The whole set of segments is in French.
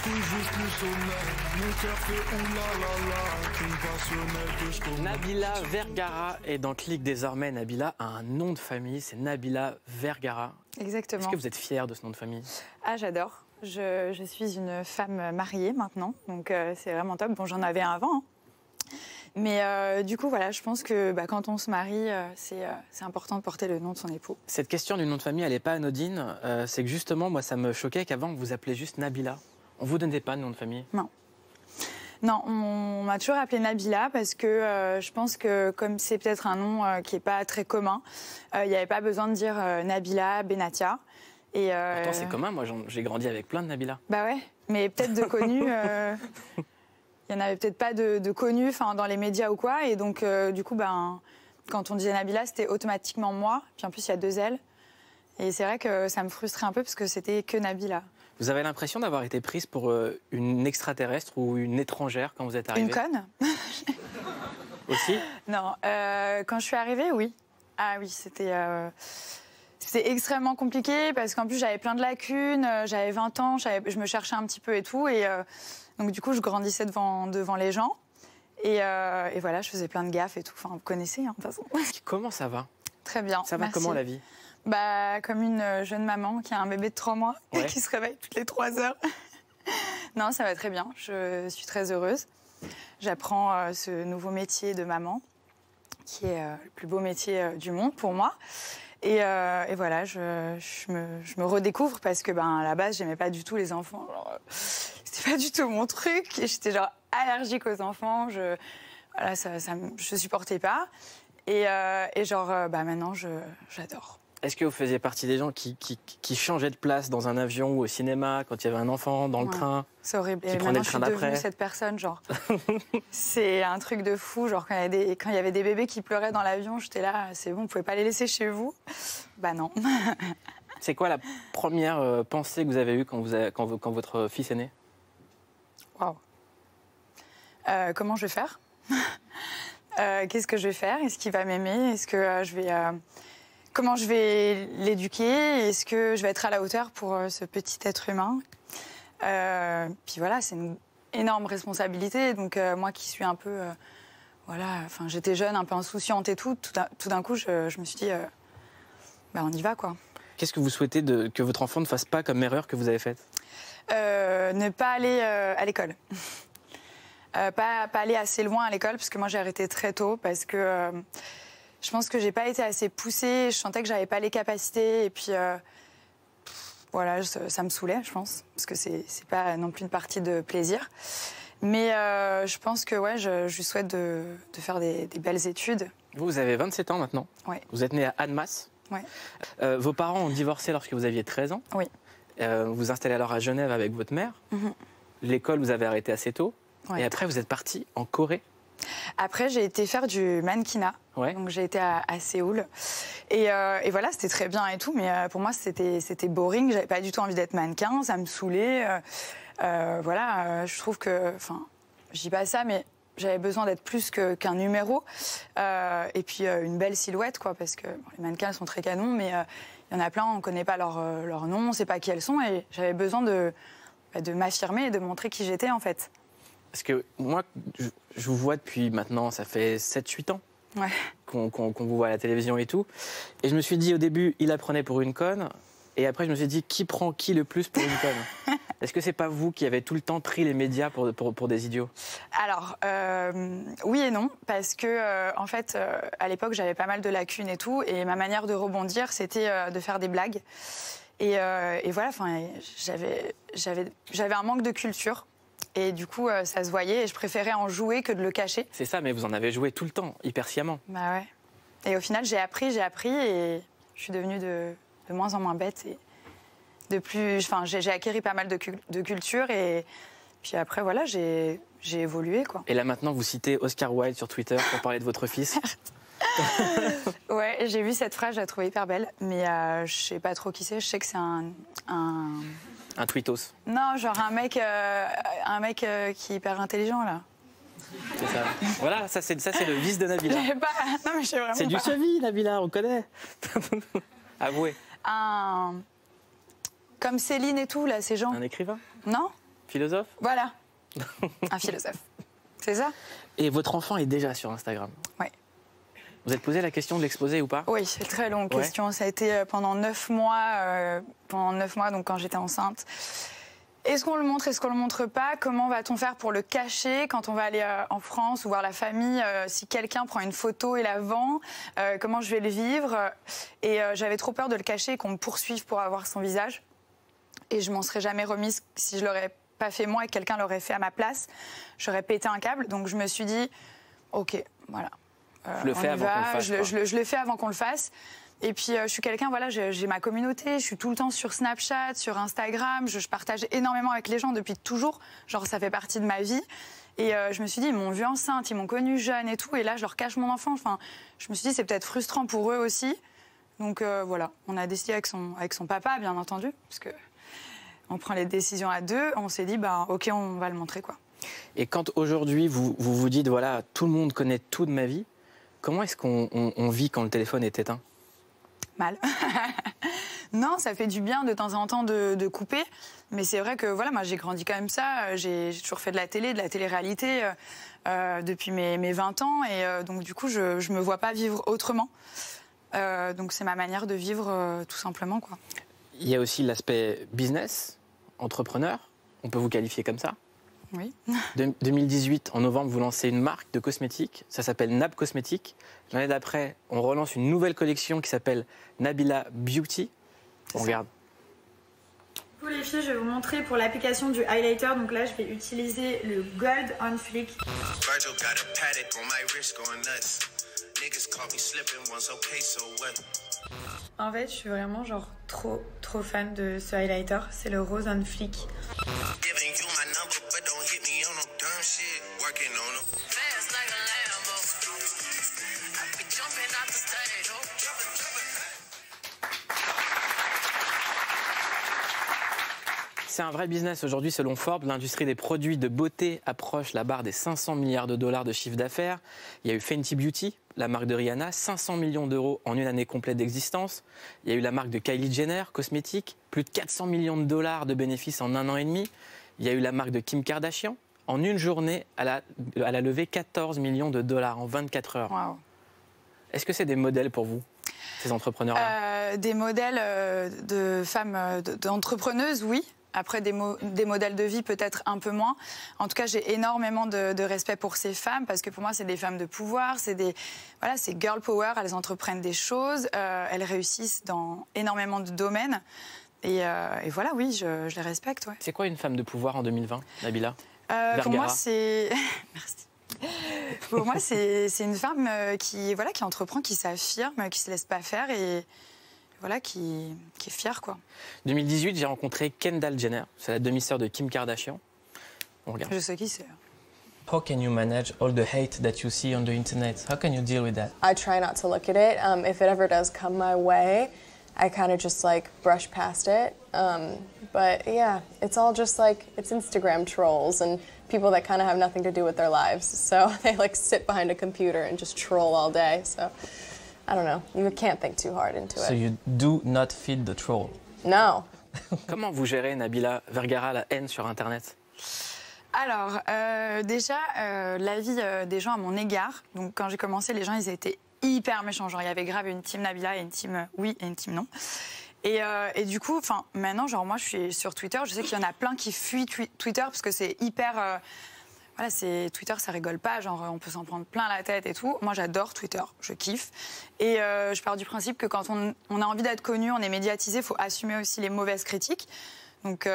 tout juste le sommeil. Mon cœur fait oulala, une passionnelle que je connais. Nabila Vergara est dans Click désormais. Nabila a un nom de famille, c'est Nabila Vergara. Exactement. Est-ce que vous êtes fière de ce nom de famille? Ah, j'adore. Je suis une femme mariée maintenant, donc c'est vraiment top. Bon, j'en avais un avant, hein. Mais du coup, voilà, je pense que quand on se marie, c'est important de porter le nom de son époux. Cette question du nom de famille, elle n'est pas anodine. C'est que justement, moi, ça me choquait qu'avant, on vous appelait juste Nabila. On ne vous donnait pas de nom de famille? Non. Non, on m'a toujours appelée Nabila parce que je pense que comme c'est peut-être un nom qui n'est pas très commun, il n'y avait pas besoin de dire Nabila, Benatia. Et Pourtant, c'est commun. Moi, j'ai grandi avec plein de Nabila. Bah ouais, mais peut-être de connus. Il n'y en avait peut-être pas de connus dans les médias ou quoi. Et donc, du coup, quand on disait Nabila, c'était automatiquement moi. Puis en plus, il y a 2 L. Et c'est vrai que ça me frustrait un peu parce que c'était que Nabila. Vous avez l'impression d'avoir été prise pour une extraterrestre ou une étrangère quand vous êtes arrivée? Une conne? Aussi? Non, quand je suis arrivée, oui. Ah oui, c'était extrêmement compliqué parce qu'en plus, j'avais plein de lacunes. J'avais 20 ans, je me cherchais un petit peu et tout. Et donc, du coup, je grandissais devant les gens. Et voilà, je faisais plein de gaffes et tout. Enfin, vous connaissez, hein, de toute façon. Comment ça va? Très bien. Ça va. Merci. Comment la vie? Comme une jeune maman qui a un bébé de 3 mois et qui se réveille toutes les 3 heures. Non, ça va très bien. Je suis très heureuse. J'apprends ce nouveau métier de maman, qui est le plus beau métier du monde pour moi. Et voilà, je me redécouvre parce que à la base, j'aimais pas du tout les enfants. C'était pas du tout mon truc. J'étais genre allergique aux enfants. Je supportais pas. Et maintenant, j'adore. Est-ce que vous faisiez partie des gens qui changeaient de place dans un avion ou au cinéma quand il y avait un enfant dans le train? C'est horrible. Qui Et prenait maintenant, le je train suis devenue d'après? cette personne, genre. C'est un truc de fou. Genre, quand il y avait des bébés qui pleuraient dans l'avion, j'étais là, c'est bon, vous pouvez pas les laisser chez vous? Bah non. C'est quoi la première pensée que vous avez eue quand votre fils est né? Waouh. Comment je vais faire? Qu'est-ce que je vais faire? Est-ce qu'il va m'aimer? Est-ce que je vais... Comment je vais l'éduquer? Est-ce que je vais être à la hauteur pour ce petit être humain? Puis voilà, c'est une énorme responsabilité. Donc moi qui suis un peu... j'étais jeune, un peu insouciante et tout d'un coup, je me suis dit, on y va, quoi. Qu'est-ce que vous souhaitez que votre enfant ne fasse pas comme erreur que vous avez faite? Ne pas aller à l'école. Pas aller assez loin à l'école, parce que moi j'ai arrêté très tôt, parce que je pense que j'ai pas été assez poussée, je sentais que j'avais pas les capacités, et puis voilà, ça me saoulait, je pense, parce que c'est pas non plus une partie de plaisir. Mais je pense que je lui souhaite de faire des belles études. Vous avez 27 ans maintenant. Ouais. Vous êtes né à Annemasse. Ouais. Vos parents ont divorcé lorsque vous aviez 13 ans. Oui. Vous vous installez alors à Genève avec votre mère. Mm-hmm. L'école, vous avez arrêté assez tôt. Ouais. Et après, vous êtes parti en Corée. Après, j'ai été faire du mannequinat. Ouais. Donc, j'ai été à Séoul. Et voilà, c'était très bien et tout. Mais pour moi, c'était boring. J'avais pas du tout envie d'être mannequin. Ça me saoulait. Je trouve que... Enfin, je dis pas ça, mais j'avais besoin d'être plus qu'un numéro. Et puis, une belle silhouette, quoi. Parce que les mannequins sont très canons, mais il y en a plein, on connaît pas leur nom, on sait pas qui elles sont. Et j'avais besoin de m'affirmer et de montrer qui j'étais, en fait. Parce que moi, je vous vois depuis maintenant, ça fait 7-8 ans qu'on vous voit à la télévision et tout. Et je me suis dit au début, il apprenait pour une conne. Et après, je me suis dit, qui prend qui le plus pour une conne? Est-ce que c'est pas vous qui avez tout le temps pris les médias pour des idiots? Alors, oui et non, parce que, en fait, à l'époque, j'avais pas mal de lacunes et tout. Et ma manière de rebondir, c'était de faire des blagues. Et voilà, j'avais un manque de culture. Et du coup, ça se voyait et je préférais en jouer que de le cacher. C'est ça, mais vous en avez joué tout le temps, hyper sciemment. Bah ouais. Et au final, j'ai appris et je suis devenue de moins en moins bête. Et j'ai acquis pas mal de culture et puis après, voilà, j'ai évolué, quoi. Et là, maintenant, vous citez Oscar Wilde sur Twitter pour parler de votre fils. Ouais, j'ai vu cette phrase, je la trouvais hyper belle. Mais je sais pas trop qui c'est, je sais que c'est Un tweetos. Non, genre un mec qui est hyper intelligent, là. C'est ça. Voilà, ça c'est le vice de Nabila. Pas... Non, mais je sais vraiment c'est du pas. cheville, Nabila, on connaît. Avouez. Comme Céline et tout, là, ces gens. Un écrivain? Non? Philosophe? Voilà, un philosophe. C'est ça. Et votre enfant est déjà sur Instagram? Oui. Vous êtes posé la question de l'exposer ou pas? Oui, c'est une très longue question. Ça a été pendant 9 mois, donc quand j'étais enceinte. Est-ce qu'on le montre, est-ce qu'on le montre pas? Comment va-t-on faire pour le cacher quand on va aller en France ou voir la famille? Si quelqu'un prend une photo et la vend, comment je vais le vivre? Et j'avais trop peur de le cacher et qu'on me poursuive pour avoir son visage. Et je m'en serais jamais remise si je l'aurais pas fait moi et quelqu'un l'aurait fait à ma place. J'aurais pété un câble. Donc je me suis dit, ok, voilà. Je le fais avant qu'on le fasse. Je le fais avant qu'on le fasse. Et puis, je suis quelqu'un, voilà, j'ai ma communauté, je suis tout le temps sur Snapchat, sur Instagram, je partage énormément avec les gens depuis toujours, genre ça fait partie de ma vie. Et je me suis dit, ils m'ont vue enceinte, ils m'ont connue jeune et tout, et là, je leur cache mon enfant. Enfin, je me suis dit, c'est peut-être frustrant pour eux aussi. Donc voilà, on a décidé avec son papa, bien entendu, parce que on prend les décisions à deux, on s'est dit, bah, ok, on va le montrer, quoi. Et quand aujourd'hui, vous dites, voilà, tout le monde connaît tout de ma vie, comment est-ce qu'on vit quand le téléphone est éteint? Mal. Non, ça fait du bien de temps en temps de couper. Mais c'est vrai que voilà, moi j'ai grandi quand même ça. J'ai toujours fait de la télé-réalité depuis mes 20 ans. Et donc du coup, je me vois pas vivre autrement. Donc c'est ma manière de vivre tout simplement, quoi. Il y a aussi l'aspect business, entrepreneur. On peut vous qualifier comme ça? Oui. 2018, en novembre, vous lancez une marque de cosmétiques. Ça s'appelle Nab Cosmétiques. L'année d'après, on relance une nouvelle collection qui s'appelle Nabila Beauty. On regarde. Pour les filles, je vais vous montrer pour l'application du highlighter. Donc là, je vais utiliser le Gold on Fleek. En fait, je suis vraiment genre trop fan de ce highlighter. C'est le Rose on Fleek. C'est un vrai business aujourd'hui selon Forbes. L'industrie des produits de beauté approche la barre des 500 milliards de dollars de chiffre d'affaires. Il y a eu Fenty Beauty, la marque de Rihanna, 500 millions d'euros en une année complète d'existence. Il y a eu la marque de Kylie Jenner, cosmétique, plus de 400 millions de dollars de bénéfices en 1 an et demi. Il y a eu la marque de Kim Kardashian. En une journée, elle a levé 14 millions de dollars en 24 heures. Wow. Est-ce que c'est des modèles pour vous, ces entrepreneurs-là? Des modèles de femmes, d'entrepreneuses, oui. Après, des modèles de vie, peut-être un peu moins. En tout cas, j'ai énormément de respect pour ces femmes parce que pour moi, c'est des femmes de pouvoir. C'est girl power. Elles entreprennent des choses. Elles réussissent dans énormément de domaines. Et voilà, oui, je les respecte. Ouais. C'est quoi une femme de pouvoir en 2020, Nabila? Pour moi, c'est... Merci. Pour moi, c'est une femme qui entreprend, qui s'affirme, qui se laisse pas faire et... Voilà, qui est fière, quoi. 2018, j'ai rencontré Kendall Jenner, c'est la demi-sœur de Kim Kardashian. On regarde. Je sais qui c'est. How can you manage all the hate that you see on the internet? How can you deal with that? I try not to look at it. If it ever does come my way, I kind of just like brush past it. But yeah, it's all just like, it's Instagram trolls and people that kind of have nothing to do with their lives. So they like sit behind a computer and just troll all day. So I don't know, you can't think too hard into it. So you do not feed the troll? No. Comment vous gérez, Nabila Vergara, la haine sur Internet? Alors, déjà, l'avis des gens à mon égard. Donc, quand j'ai commencé, les gens, ils étaient hyper méchants. Genre, il y avait grave une team Nabila et une team oui et une team non. Et du coup, maintenant, genre, moi, je suis sur Twitter. Je sais qu'il y en a plein qui fuient Twitter parce que c'est hyper... Twitter, ça rigole pas, genre on peut s'en prendre plein la tête et tout. Moi, j'adore Twitter, je kiffe. Et je pars du principe que quand on a envie d'être connu, on est médiatisé, il faut assumer aussi les mauvaises critiques. Donc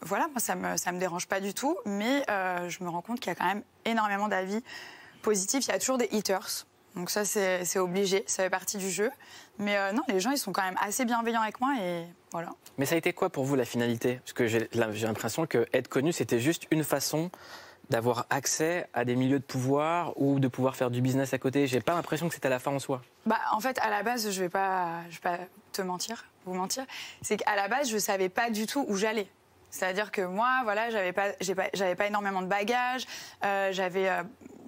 voilà, moi, ça me dérange pas du tout. Mais je me rends compte qu'il y a quand même énormément d'avis positifs. Il y a toujours des haters. Donc ça, c'est obligé, ça fait partie du jeu. Mais non, les gens, ils sont quand même assez bienveillants avec moi et voilà. Mais ça a été quoi pour vous la finalité? Parce que j'ai l'impression que être connu, c'était juste une façon d'avoir accès à des milieux de pouvoir ou de pouvoir faire du business à côté. J'ai pas l'impression que c'était la fin en soi. En fait, à la base, je vais pas vous mentir. C'est qu'à la base, je savais pas du tout où j'allais. C'est-à-dire que moi, voilà, j'avais pas énormément de bagages. J'avais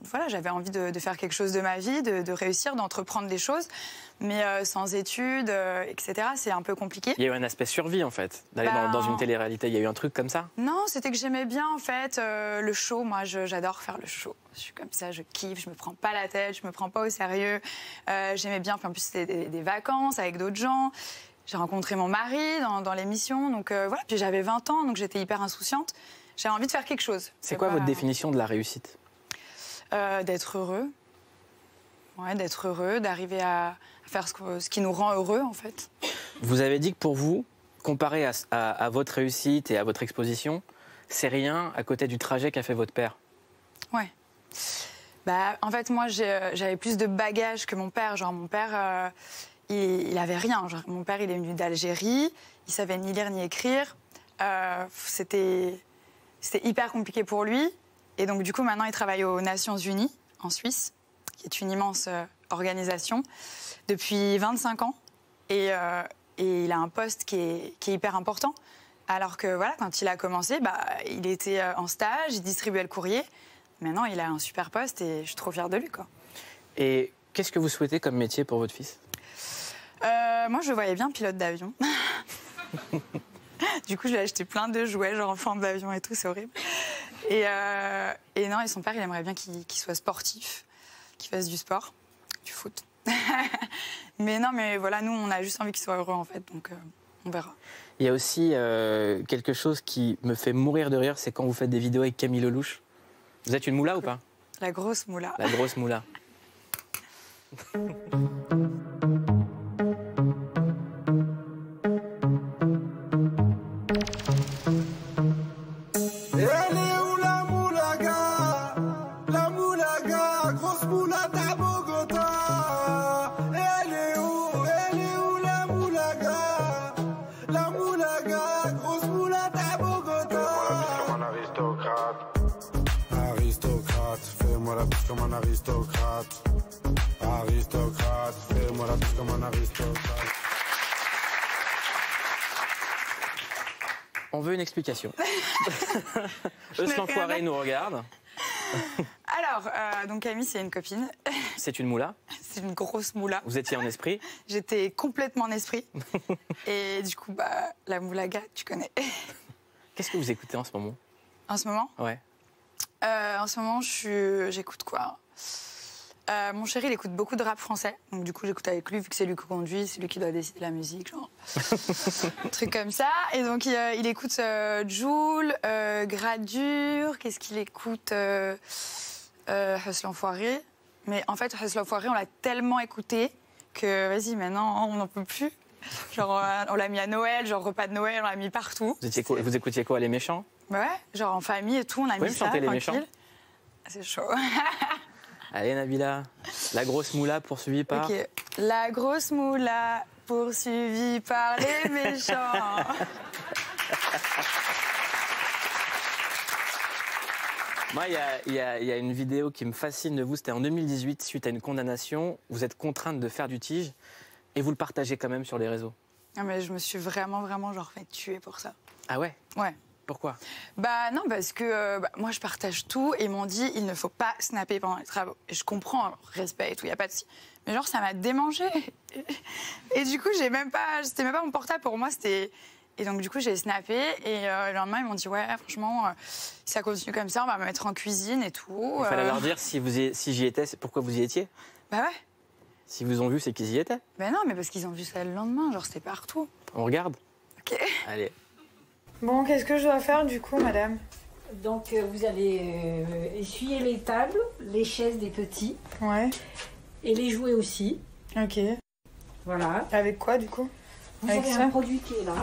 voilà, j'avais envie de faire quelque chose de ma vie, de réussir, d'entreprendre des choses. Mais sans études, etc., c'est un peu compliqué. Il y a eu un aspect survie, en fait, d'aller dans une télé-réalité. Il y a eu un truc comme ça? Non, c'était que j'aimais bien, en fait, le show. Moi, j'adore faire le show. Je suis comme ça, je kiffe, je me prends pas la tête, je me prends pas au sérieux. J'aimais bien, puis en plus, c'était des vacances avec d'autres gens. J'ai rencontré mon mari dans l'émission, donc voilà. Puis j'avais 20 ans, donc j'étais hyper insouciante. J'avais envie de faire quelque chose. C'est quoi votre définition de la réussite? D'être heureux. Ouais, d'être heureux, d'arriver à faire ce qui nous rend heureux, en fait. Vous avez dit que pour vous, comparé à votre réussite et à votre exposition, c'est rien à côté du trajet qu'a fait votre père. Ouais. Bah, en fait, moi, j'avais plus de bagages que mon père. Genre, mon père, il avait rien. Genre, mon père, il est venu d'Algérie. Il savait ni lire ni écrire. C'était hyper compliqué pour lui. Et donc, du coup, maintenant, il travaille aux Nations Unies, en Suisse, qui est une immense organisation, depuis 25 ans. Et il a un poste qui est hyper important. Alors que, voilà, quand il a commencé, il était en stage, il distribuait le courrier. Maintenant, il a un super poste et je suis trop fière de lui, quoi. Et qu'est-ce que vous souhaitez comme métier pour votre fils? Moi, je le voyais bien pilote d'avion. Du coup, je lui ai acheté plein de jouets, genre en forme d'avion et tout, c'est horrible. Et non, et son père, il aimerait bien qu'il soit sportif, qu'il fasse du sport, du foot. Mais non, mais voilà, nous, on a juste envie qu'il soit heureux, en fait, donc on verra. Il y a aussi quelque chose qui me fait mourir de rire, c'est quand vous faites des vidéos avec Camille Lelouch. Vous êtes une moula ou pas? La grosse moula. La grosse moula. Comme un aristocrate, aristocrate, fais-moi la bise comme un aristocrate. On veut une explication. Eus l'enfoiré nous regarde. Alors, donc Camille, c'est une copine. C'est une moula? C'est une grosse moula. Vous étiez en esprit? J'étais complètement en esprit. Et du coup, la moulaga, tu connais. Qu'est-ce que vous écoutez en ce moment? En ce moment? Ouais. En ce moment, j'écoute quoi? Mon chéri, il écoute beaucoup de rap français. Donc, du coup, j'écoute avec lui, vu que c'est lui qui conduit, c'est lui qui doit décider de la musique, genre. Un truc comme ça. Et donc, il écoute Jul, Gradure. Qu'est-ce qu'il écoute? Huss l'enfoiré. Mais en fait, Huss l'enfoiré, on l'a tellement écouté que, vas-y, maintenant, on n'en peut plus. Genre, on l'a mis à Noël, genre repas de Noël, on l'a mis partout. Vous écoutiez quoi, Les Méchants? Ouais, genre en famille et tout, on a mis ça, chanter Les tranquille. Méchants? C'est chaud. Allez, Nabila. La grosse moula poursuivie par... Ok. La grosse moula poursuivie par les méchants. Moi, il y a une vidéo qui me fascine de vous. C'était en 2018, suite à une condamnation. Vous êtes contrainte de faire du tige et vous le partagez quand même sur les réseaux. Non, mais je me suis vraiment, genre fait tuer pour ça. Ah ouais? Ouais. Pourquoi? Non, parce que moi, je partage tout et ils m'ont dit il ne faut pas snapper pendant les travaux. Et je comprends, respect et tout, il n'y a pas de si. Mais genre, ça m'a démangé. Et du coup, c'était même pas mon portable pour moi, c'était... Et donc, du coup, j'ai snappé et le lendemain, ils m'ont dit ouais, franchement, si ça continue comme ça, on va me mettre en cuisine et tout. Il fallait leur dire si j'y étais, pourquoi vous y étiez? Bah ouais. Si vous ont vu, c'est qu'ils y étaient. Ben non, mais parce qu'ils ont vu ça le lendemain, genre c'était partout. On regarde? Ok. Allez. Bon, qu'est-ce que je dois faire du coup, madame? Donc vous allez essuyer les tables, les chaises des petits. Ouais. Et les jouets aussi. Ok. Voilà. Avec quoi du coup? Vous Avec avez ça? un produit qui est là.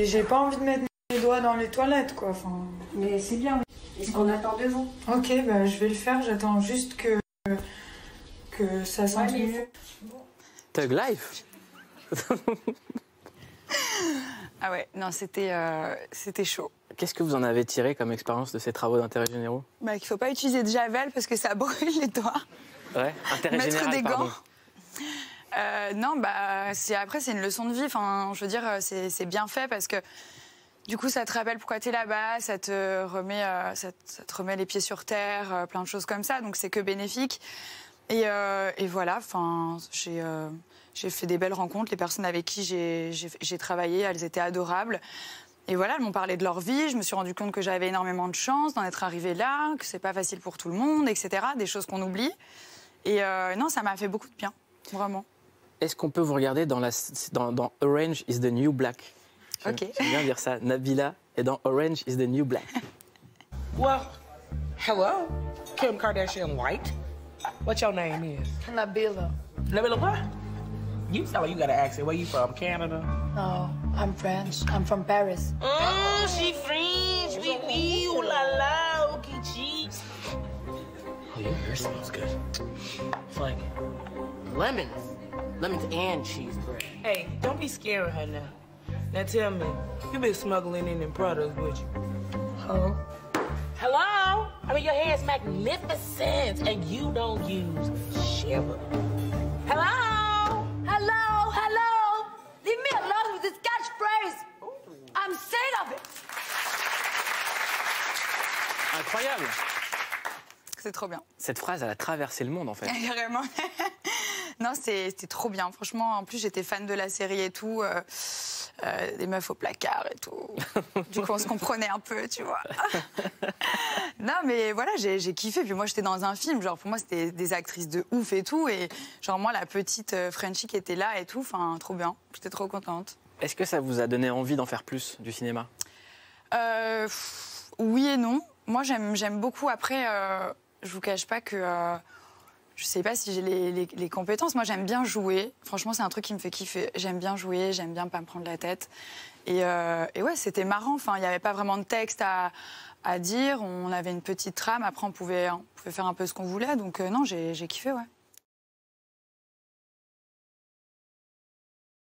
J'ai pas envie de mettre mes doigts dans les toilettes, quoi. Enfin... Mais c'est bien. Et ce qu'on attend de vous. Ok, je vais le faire. J'attends juste que ça sente mieux. Thug Life. Ah ouais, non, c'était chaud. Qu'est-ce que vous en avez tiré comme expérience de ces travaux d'intérêt généraux? Qu'il faut pas utiliser de javel parce que ça brûle les doigts. Ouais, intérêt Mettre général, des gants. Pardon. Non, après, c'est une leçon de vie. Enfin, je veux dire, c'est bien fait parce que Du coup, ça te rappelle pourquoi tu es là-bas, ça te remet les pieds sur terre, plein de choses comme ça. Donc, c'est que bénéfique. Et voilà, j'ai fait des belles rencontres. Les personnes avec qui j'ai travaillé, elles étaient adorables. Et voilà, elles m'ont parlé de leur vie. Je me suis rendu compte que j'avais énormément de chance d'en être arrivée là, que c'est pas facile pour tout le monde, etc. Des choses qu'on oublie. Et non, ça m'a fait beaucoup de bien, vraiment. Est-ce qu'on peut vous regarder dans Orange is the New Black? Ok. J'aime bien dire ça. Nabila est dans Orange is the New Black. Well, hello, Kim Kardashian White. What your name is? Nabila. Nabila what? You tell her you got an accent. Where you from? Canada? No, I'm French. I'm from Paris. Oh, she French. Oui, oui, ooh la la, okay, cheese. Oh, your hair smells good. It's like lemons. Lemons and cheese bread. Hey, don't be scaring her now. Now tell me, you been smuggling in them products, would you? Oh. Hello? I mean, your hair is magnificent, and you don't use shiver. Hello? Hello, hello. Leave me alone with this catchphrase. I'm sick of it. Incroyable. C'est trop bien. Cette phrase, elle a traversé le monde, en fait. Carrément. Non, c'était trop bien. Franchement, en plus, j'étais fan de la série et tout. Des meufs au placard et tout. Du coup, on se comprenait un peu, tu vois. Non, mais voilà, j'ai kiffé. Puis moi, j'étais dans un film. Genre, pour moi, c'était des actrices de ouf et tout. Et genre, moi, la petite Frenchie qui était là et tout. Enfin, trop bien. J'étais trop contente. Est-ce que ça vous a donné envie d'en faire plus, du cinéma? Oui et non. Moi, j'aime beaucoup. Après, je vous cache pas que... je sais pas si j'ai les compétences. Moi, j'aime bien jouer. Franchement, c'est un truc qui me fait kiffer. J'aime bien jouer, j'aime bien pas me prendre la tête. Et ouais, c'était marrant. Enfin, il n'y avait pas vraiment de texte à dire. On avait une petite trame. Après, on pouvait faire un peu ce qu'on voulait. Donc non, j'ai kiffé, ouais.